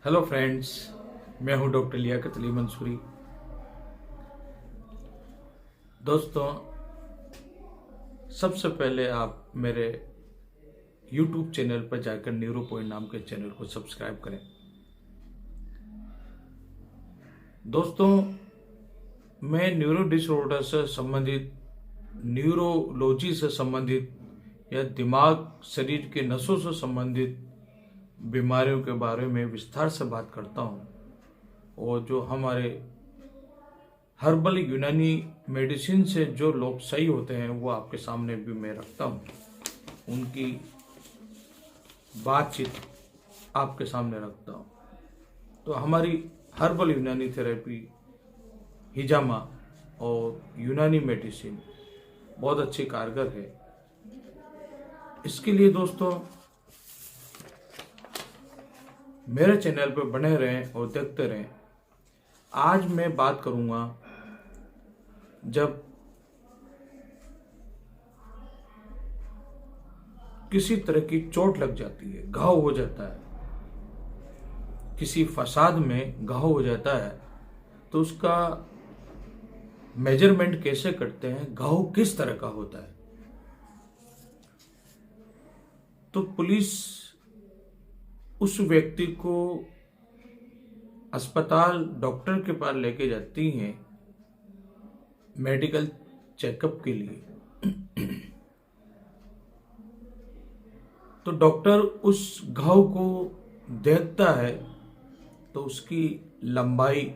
Hello friends, मैं हूं doctor Liaquat Ali Mansuri. दोस्तों, सबसे पहले आप मेरे यूट्यूब चैनल पर जाकर न्यूरो पॉइंट नाम के चैनल को सब्सक्राइब करें। दोस्तों, मैं न्यूरो डिसऑर्डर से संबंधित, न्यूरोलॉजी से संबंधित या दिमाग शरीर के नसों से संबंधित बीमारियों के बारे में विस्तार से बात करता हूँ। और जो हमारे हर्बल यूनानी मेडिसिन से जो लोग सही होते हैं वो आपके सामने भी मैं रखता हूँ, उनकी बातचीत आपके सामने रखता हूँ। तो हमारी हर्बल यूनानी थेरेपी, हिजामा और यूनानी मेडिसिन बहुत अच्छी कारगर है। इसके लिए दोस्तों मेरे चैनल पर बने रहें और देखते रहें। आज मैं बात करूंगा जब किसी तरह की चोट लग जाती है, घाव हो जाता है, किसी फसाद में घाव हो जाता है, तो उसका मेजरमेंट कैसे करते हैं, घाव किस तरह का होता है। तो पुलिस उस व्यक्ति को अस्पताल डॉक्टर के पास लेके जाती हैं मेडिकल चेकअप के लिए। तो डॉक्टर उस घाव को देखता है तो उसकी लंबाई,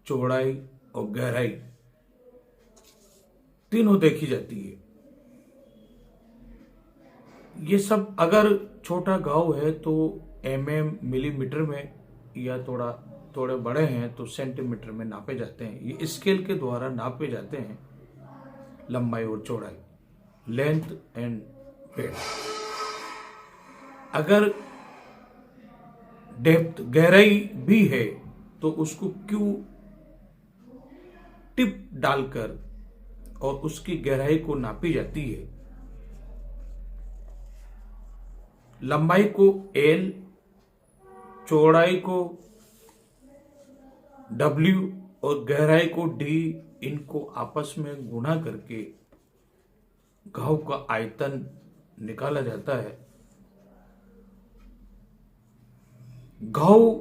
चौड़ाई और गहराई तीनों देखी जाती है। ये सब अगर छोटा घाव है तो मिलीमीटर में, या थोड़े बड़े हैं तो सेंटीमीटर में नापे जाते हैं। ये स्केल के द्वारा नापे जाते हैं लंबाई और चौड़ाई, लेंथ एंड ब्रेड्थ। अगर डेप्थ, गहराई भी है तो उसको क्यू टिप डालकर और उसकी गहराई को नापी जाती है। लंबाई को L, चौड़ाई को W और गहराई को D, इनको आपस में गुणा करके घाव का आयतन निकाला जाता है। घाव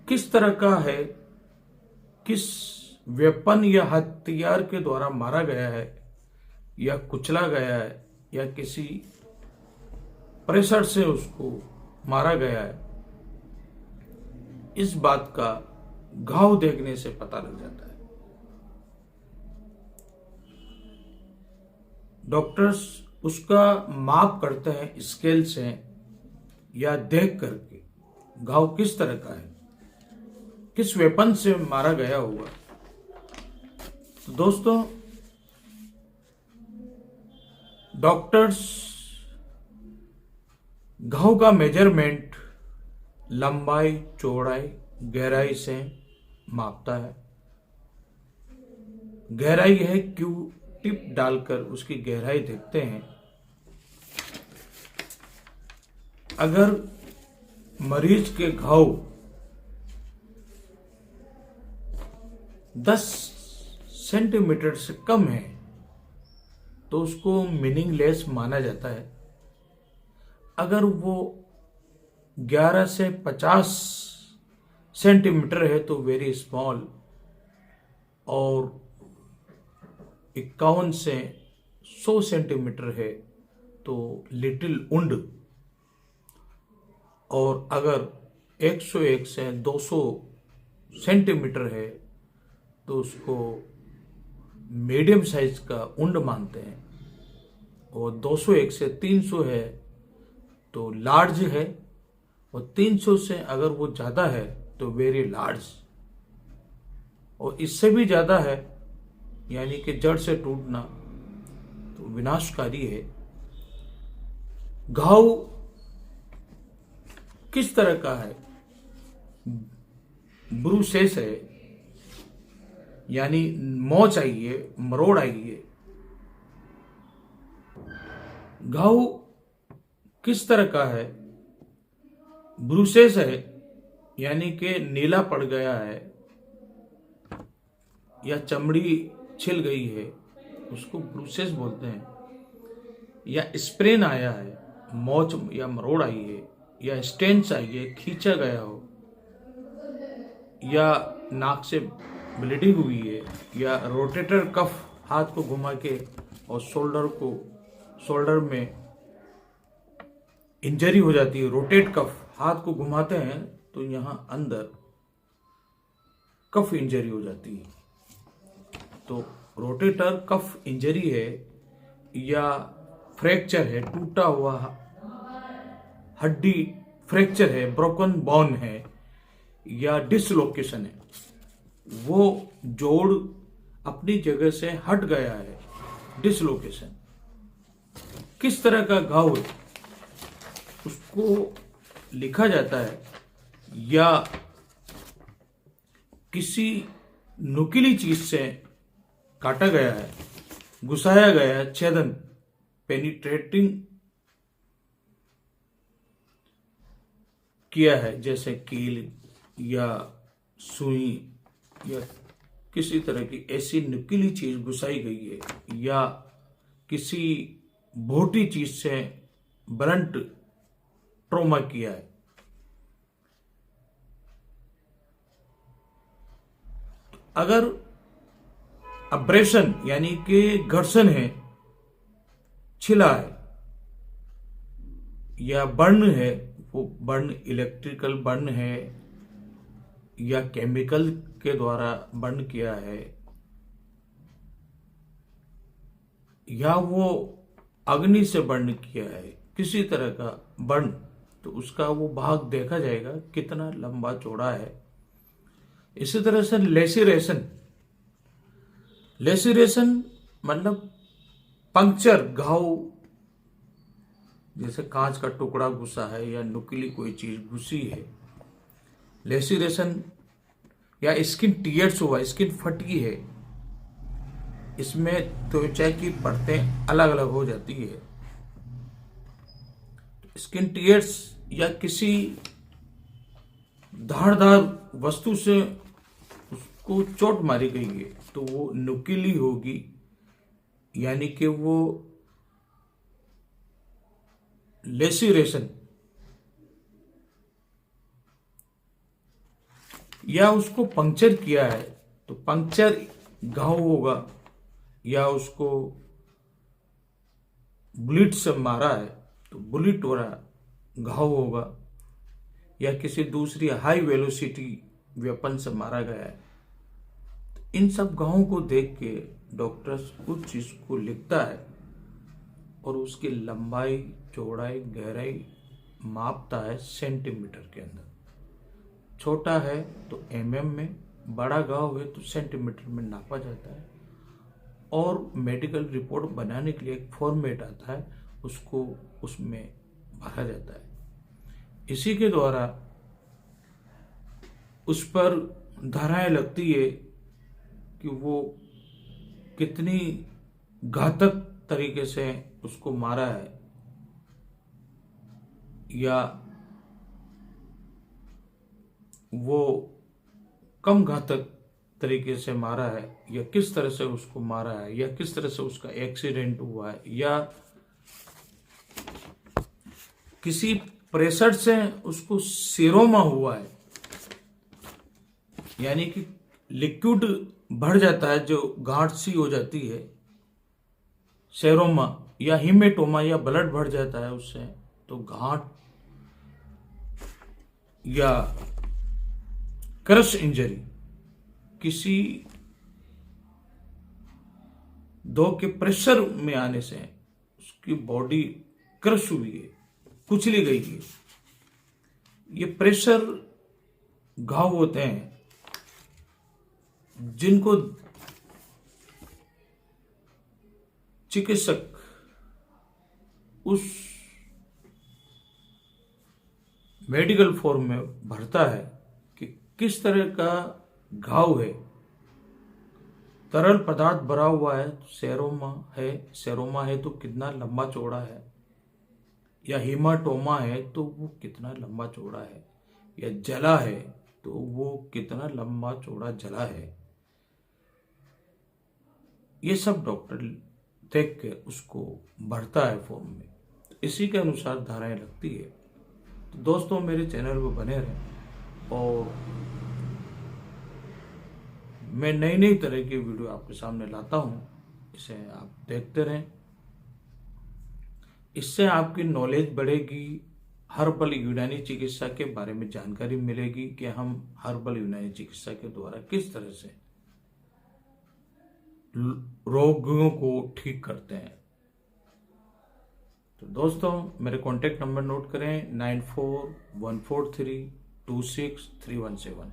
किस तरह का है, किस वेपन या हथियार के द्वारा मारा गया है या कुचला गया है या किसी प्रेशर से उसको मारा गया है, इस बात का घाव देखने से पता लग जाता है। डॉक्टर्स उसका माप करते हैं स्केल से या देख करके घाव किस तरह का है, किस वेपन से मारा गया होगा। तो दोस्तों, डॉक्टर्स घाव का मेजरमेंट लंबाई, चौड़ाई, गहराई से मापता है। गहराई है, क्यू टिप डालकर उसकी गहराई देखते हैं। अगर मरीज के घाव 10 सेंटीमीटर से कम है तो उसको मीनिंगलेस माना जाता है। अगर वो 11 से 50 सेंटीमीटर है तो वेरी स्मॉल, और 51 से 100 सेंटीमीटर है तो लिटिल वुंड, और अगर 101 से 200 सेंटीमीटर है तो उसको मीडियम साइज का वुंड मानते हैं, और 201 से 300 है तो लार्ज है, और 300 से अगर वो ज़्यादा है तो वेरी लार्ज, और इससे भी ज़्यादा है यानी कि जड़ से टूटना तो विनाशकारी है। घाव किस तरह का है, ब्रूसेस है, यानी मोच आई है, मरोड़ आई है। घाव किस तरह का है, ब्रूसेस है यानी कि नीला पड़ गया है या चमड़ी छिल गई है, उसको ब्रूसेस बोलते हैं। या स्प्रेन आया है, मोच या मरोड़ आई है, या स्टेंस आई है, खींचा गया हो, या नाक से ब्लीडिंग हुई है, या रोटेटर कफ हाथ को घुमा के और शोल्डर में इंजरी हो जाती है। रोटेट कफ, हाथ को घुमाते हैं तो यहाँ अंदर कफ इंजरी हो जाती है। तो रोटेटर कफ इंजरी है, या फ्रैक्चर है, टूटा हुआ हड्डी फ्रैक्चर है, ब्रोकन बोन है, या डिसलोकेशन है, वो जोड़ अपनी जगह से हट गया है, डिसलोकेशन। किस तरह का घाव है उसको लिखा जाता है, या किसी नुकीली चीज से काटा गया है, घुसाया गया है, छेदन पेनिट्रेटिंग किया है, जैसे कील या सुई या किसी तरह की ऐसी नुकीली चीज घुसाई गई है, या किसी भोटी चीज से ब्लंट ट्रॉमा किया है। अगर अब्रेशन यानी कि घर्षण है, छिला है, या बर्न है, वो बर्न इलेक्ट्रिकल बर्न है या केमिकल के द्वारा बर्न किया है, या वो अग्नि से बर्न किया है, किसी तरह का बर्न, तो उसका वो भाग देखा जाएगा कितना लंबा चौड़ा है। इसी तरह से लेसिरेशन मतलब पंक्चर, घाव, जैसे कांच का टुकड़ा घुसा है या नुकीली कोई चीज घुसी है। लेसिरेशन या स्किन टीयर्स हुआ, स्किन फटी है, इसमें त्वचा की परतें अलग अलग हो जाती है। स्किन टीयर्स या किसी धारदार वस्तु से उसको चोट मारी गई है तो वो नुकीली होगी, यानी कि वो लेसिरेशन। या उसको पंक्चर किया है तो पंक्चर घाव होगा, या उसको बुलेट से मारा है तो बुलेट वाला घाव होगा, या किसी दूसरी हाई वेलोसिटी वेपन से मारा गया है। इन सब घावों को देख के डॉक्टर्स उस चीज को लिखता है और उसकी लंबाई, चौड़ाई, गहराई मापता है सेंटीमीटर के अंदर। छोटा है तो एमएम में, बड़ा घाव है तो सेंटीमीटर में नापा जाता है। और मेडिकल रिपोर्ट बनाने के लिए एक फॉर्मेट आता है, उसको उसमें भरा जाता है। इसी के द्वारा उस पर धाराएं लगती है कि वो कितनी घातक तरीके से उसको मारा है, या वो कम घातक तरीके से मारा है, या किस तरह से उसको मारा है, या किस तरह से उसका एक्सीडेंट हुआ है, या किसी प्रेशर से उसको सेरोमा हुआ है, यानी कि लिक्विड बढ़ जाता है, जो गांठ सी हो जाती है, सेरोमा, या हीमेटोमा, या ब्लड बढ़ जाता है उससे, तो गांठ, या क्रश इंजरी, किसी दो के प्रेशर में आने से उसकी बॉडी क्रश हुई है, कुचली गई है। ये प्रेशर घाव होते हैं जिनको चिकित्सक उस मेडिकल फॉर्म में भरता है कि किस तरह का घाव है। तरल पदार्थ भरा हुआ है, सेरोमा है तो कितना लंबा चौड़ा है, या हीमाटोमा है तो वो कितना लंबा चौड़ा है, या जला है तो वो कितना लंबा चौड़ा जला है, ये सब डॉक्टर देख के उसको भरता है फॉर्म में, तो इसी के अनुसार धाराएं लगती है। तो दोस्तों मेरे चैनल पर बने रहें और मैं नई नई तरह की वीडियो आपके सामने लाता हूं, इसे आप देखते रहें। इससे आपकी नॉलेज बढ़ेगी, हर्बल यूनानी चिकित्सा के बारे में जानकारी मिलेगी कि हम हर्बल यूनानी चिकित्सा के द्वारा किस तरह से रोगियों को ठीक करते हैं। तो दोस्तों मेरे कॉन्टेक्ट नंबर नोट करें 9414326317।